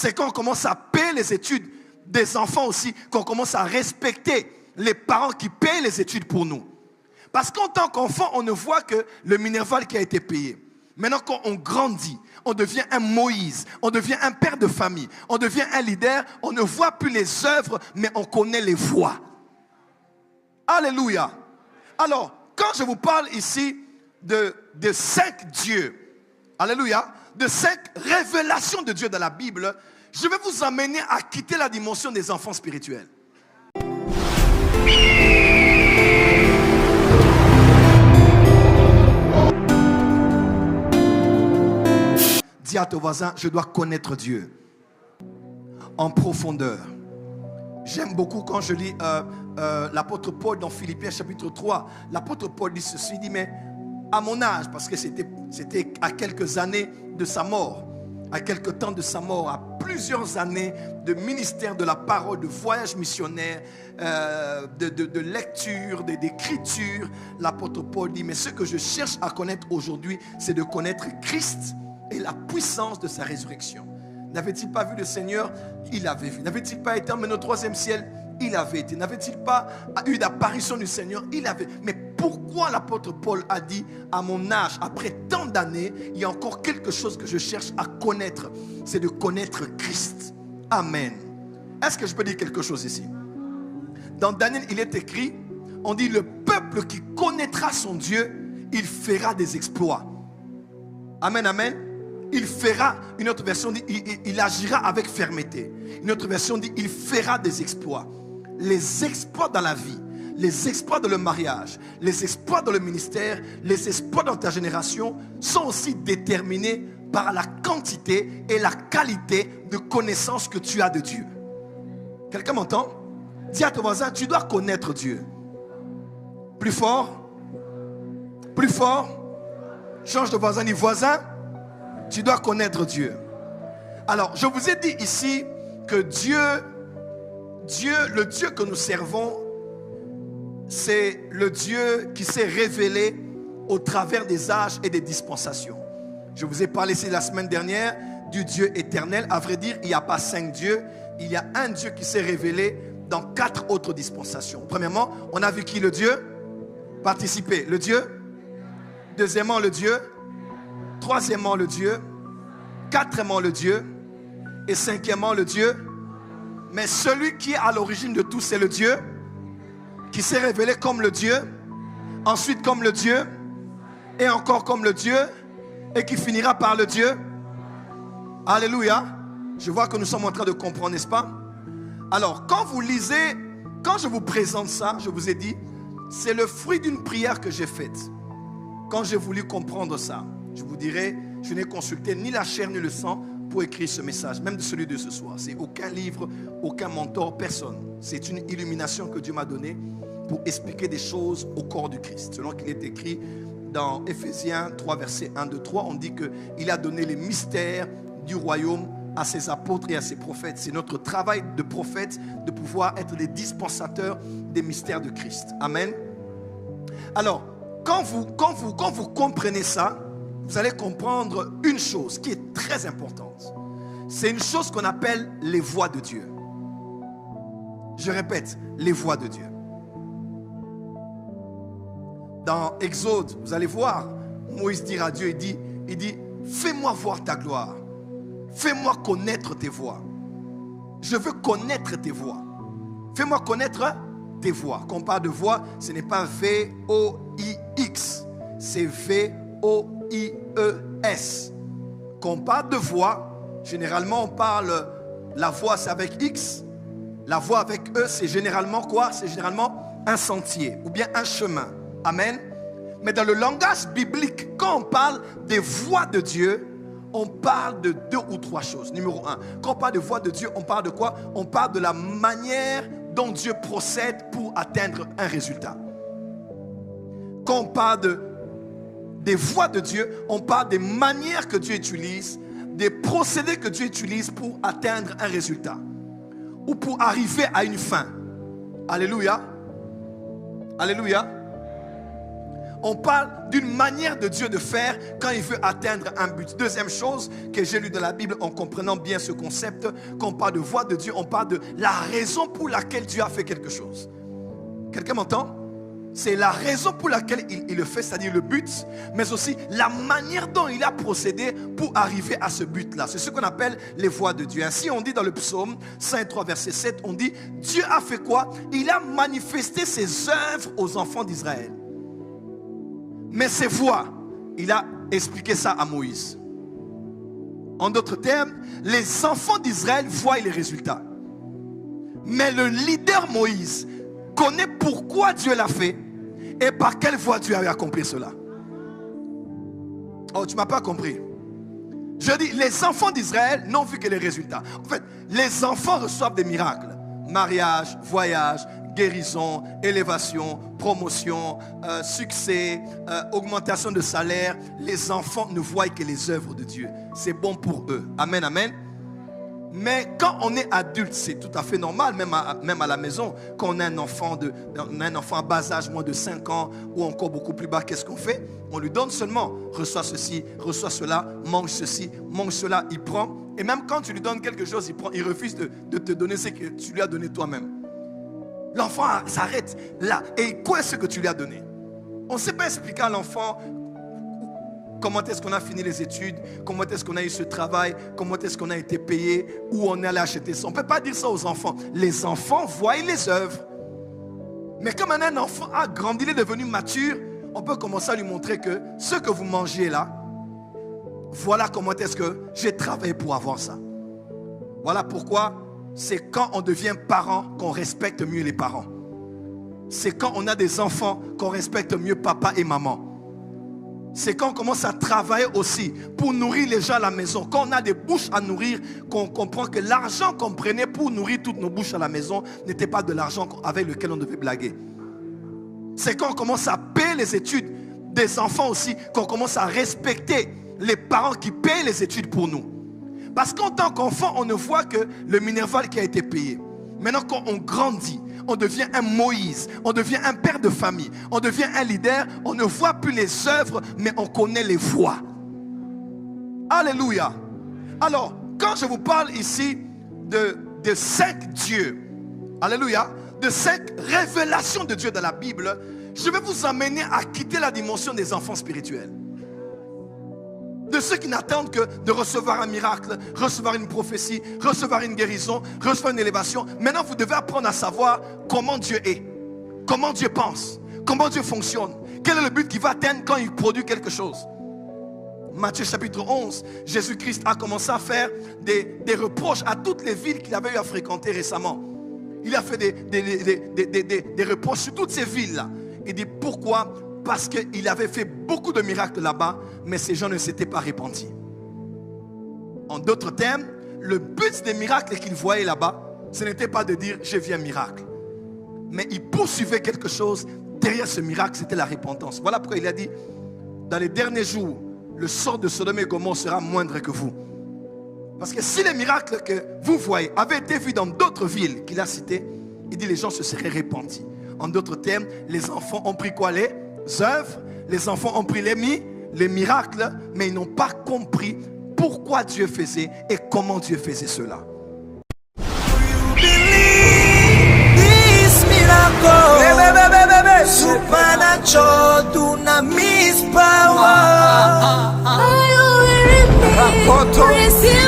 C'est quand on commence à payer les études des enfants aussi, qu'on commence à respecter les parents qui payent les études pour nous. Parce qu'en tant qu'enfant, on ne voit que le minerval qui a été payé. Maintenant, quand on grandit, on devient un Moïse, on devient un père de famille, on devient un leader, on ne voit plus les œuvres, mais on connaît les voies. Alléluia. Alors, quand je vous parle ici de 5 dieux, alléluia, de 5 révélations de Dieu dans la Bible, je vais vous amener à quitter la dimension des enfants spirituels. Dis à ton voisin, je dois connaître Dieu en profondeur. J'aime beaucoup quand je lis l'apôtre Paul dans Philippiens chapitre 3. L'apôtre Paul dit ceci, il dit, mais à mon âge, parce que c'était à quelques années de sa mort, à quelques temps de sa mort, à plusieurs années de ministère de la parole, de voyage missionnaire, de lecture, d'écriture, l'apôtre Paul dit, mais ce que je cherche à connaître aujourd'hui, c'est de connaître Christ et la puissance de sa résurrection. N'avait-il pas vu le Seigneur? Il avait vu. N'avait-il pas été emmené au 3e ciel? Il avait été. N'avait-il pas eu l'apparition du Seigneur? Il avait. Mais pourquoi l'apôtre Paul a dit, à mon âge, après tant d'années, il y a encore quelque chose que je cherche à connaître, c'est de connaître Christ. Amen. Est-ce que je peux dire quelque chose ici? Dans Daniel, il est écrit, on dit, le peuple qui connaîtra son Dieu, il fera des exploits. Amen, amen. Il fera, une autre version dit, il agira avec fermeté. Une autre version dit, il fera des exploits. Les exploits dans la vie, les exploits dans le mariage, les exploits dans le ministère, les exploits dans ta génération sont aussi déterminés par la quantité et la qualité de connaissance que tu as de Dieu. Quelqu'un m'entend? Dis à ton voisin, tu dois connaître Dieu. Plus fort. Plus fort. Change de voisin, dis voisin. Tu dois connaître Dieu. Alors, je vous ai dit ici que le Dieu que nous servons, c'est le Dieu qui s'est révélé au travers des âges et des dispensations. Je vous ai parlé ici la semaine dernière du Dieu éternel. À vrai dire, il n'y a pas 5 dieux. Il y a un Dieu qui s'est révélé dans 4 autres dispensations. Premièrement, on a vu qui le Dieu? Participer. Le Dieu. Deuxièmement, le Dieu. Troisièmement, le Dieu. Quatrièmement, le Dieu. Et cinquièmement, le Dieu. Mais celui qui est à l'origine de tout, c'est le Dieu qui s'est révélé comme le Dieu, ensuite comme le Dieu, et encore comme le Dieu, et qui finira par le Dieu. Alléluia. Je vois que nous sommes en train de comprendre, n'est-ce pas? Alors, quand vous lisez, quand je vous présente ça, je vous ai dit, c'est le fruit d'une prière que j'ai faite. Quand j'ai voulu comprendre ça, je vous dirai, je n'ai consulté ni la chair ni le sang pour écrire ce message, même de celui de ce soir. C'est aucun livre, aucun mentor, personne. C'est une illumination que Dieu m'a donnée pour expliquer des choses au corps du Christ. Selon qu'il est écrit dans Éphésiens 3, versets 1, 2, 3, on dit qu'il a donné les mystères du royaume à ses apôtres et à ses prophètes. C'est notre travail de prophète de pouvoir être les dispensateurs des mystères de Christ. Amen. Alors, quand vous comprenez ça, vous allez comprendre une chose qui est très importante. C'est une chose qu'on appelle les voies de Dieu. Je répète, les voies de Dieu. Dans Exode, vous allez voir, Moïse dit à Dieu, il dit, fais-moi voir ta gloire. Fais-moi connaître tes voies. Je veux connaître tes voies. Fais-moi connaître tes voies. Quand on parle de voix, ce n'est pas V-O-I-X, c'est V-O-I-E-S. Quand on parle de voix, généralement on parle, la voix c'est avec X, la voix avec E c'est généralement quoi? C'est généralement un sentier ou bien un chemin. Amen. Mais dans le langage biblique, quand on parle des voies de Dieu, on parle de 2 ou 3 choses. Numéro 1, quand on parle de voix de Dieu, on parle de quoi? On parle de la manière dont Dieu procède pour atteindre un résultat. Quand on parle des voies de Dieu, on parle des manières que Dieu utilise, des procédés que Dieu utilise pour atteindre un résultat ou pour arriver à une fin. Alléluia. Alléluia. On parle d'une manière de Dieu de faire quand il veut atteindre un but. Deuxième chose que j'ai lue dans la Bible en comprenant bien ce concept, quand on parle de voix de Dieu, on parle de la raison pour laquelle Dieu a fait quelque chose. Quelqu'un m'entend? C'est la raison pour laquelle il le fait, c'est-à-dire le but, mais aussi la manière dont il a procédé pour arriver à ce but-là. C'est ce qu'on appelle les voies de Dieu. Ainsi, on dit dans le psaume 103, verset 7, on dit, Dieu a fait quoi? Il a manifesté ses œuvres aux enfants d'Israël. Mais ses voies, il a expliqué ça à Moïse. En d'autres termes, les enfants d'Israël voient les résultats. Mais le leader Moïse connaît pourquoi Dieu l'a fait et par quelle voie Dieu a accompli cela. Oh, tu ne m'as pas compris. Je dis, les enfants d'Israël n'ont vu que les résultats. En fait, les enfants reçoivent des miracles. Mariage, voyage, guérison, élévation, promotion, succès, augmentation de salaire. Les enfants ne voient que les œuvres de Dieu. C'est bon pour eux. Amen, amen. Mais quand on est adulte, c'est tout à fait normal, même à la maison. Quand on a un enfant à bas âge, moins de 5 ans, ou encore beaucoup plus bas, qu'est-ce qu'on fait? On lui donne seulement, reçois ceci, reçois cela, mange ceci, mange cela, il prend. Et même quand tu lui donnes quelque chose, il prend, il refuse de te donner ce que tu lui as donné toi-même. L'enfant s'arrête là. Et quoi est-ce que tu lui as donné? On ne sait pas expliquer à l'enfant comment est-ce qu'on a fini les études, comment est-ce qu'on a eu ce travail, comment est-ce qu'on a été payé, où on est allé acheter ça. On ne peut pas dire ça aux enfants. Les enfants voient les œuvres. Mais comme un enfant a grandi, il est devenu mature, on peut commencer à lui montrer que ce que vous mangez là, voilà comment est-ce que j'ai travaillé pour avoir ça. Voilà pourquoi c'est quand on devient parent qu'on respecte mieux les parents. C'est quand on a des enfants qu'on respecte mieux papa et maman. C'est quand on commence à travailler aussi pour nourrir les gens à la maison. Quand on a des bouches à nourrir, qu'on comprend que l'argent qu'on prenait pour nourrir toutes nos bouches à la maison n'était pas de l'argent avec lequel on devait blaguer. C'est quand on commence à payer les études des enfants aussi, qu'on commence à respecter les parents qui payent les études pour nous. Parce qu'en tant qu'enfant, on ne voit que le minerval qui a été payé. Maintenant, quand on grandit, on devient un Moïse, on devient un père de famille, on devient un leader, on ne voit plus les œuvres, mais on connaît les voies. Alléluia. Alors, quand je vous parle ici de 5 dieux, alléluia, de 5 révélations de Dieu dans la Bible, je vais vous amener à quitter la dimension des enfants spirituels. De ceux qui n'attendent que de recevoir un miracle, recevoir une prophétie, recevoir une guérison, recevoir une élévation. Maintenant, vous devez apprendre à savoir comment Dieu est, comment Dieu pense, comment Dieu fonctionne, quel est le but qu'il va atteindre quand il produit quelque chose. Matthieu chapitre 11, Jésus-Christ a commencé à faire des reproches à toutes les villes qu'il avait eu à fréquenter récemment. Il a fait des reproches sur toutes ces villes-là. Il dit pourquoi? Parce qu'il avait fait beaucoup de miracles là-bas, mais ces gens ne s'étaient pas repentis. En d'autres termes, le but des miracles qu'il voyait là-bas, ce n'était pas de dire j'ai vu un miracle. Mais il poursuivait quelque chose. Derrière ce miracle, c'était la repentance. Voilà pourquoi il a dit, dans les derniers jours, le sort de Sodome et Gomorrhe sera moindre que vous. Parce que si les miracles que vous voyez avaient été vus dans d'autres villes qu'il a citées, il dit les gens se seraient repentis. En d'autres termes, les enfants ont pris quoi? Les œuvres, les enfants ont pris les miracles, mais ils n'ont pas compris pourquoi Dieu faisait et comment Dieu faisait cela. Supernatural dunamis power. Receive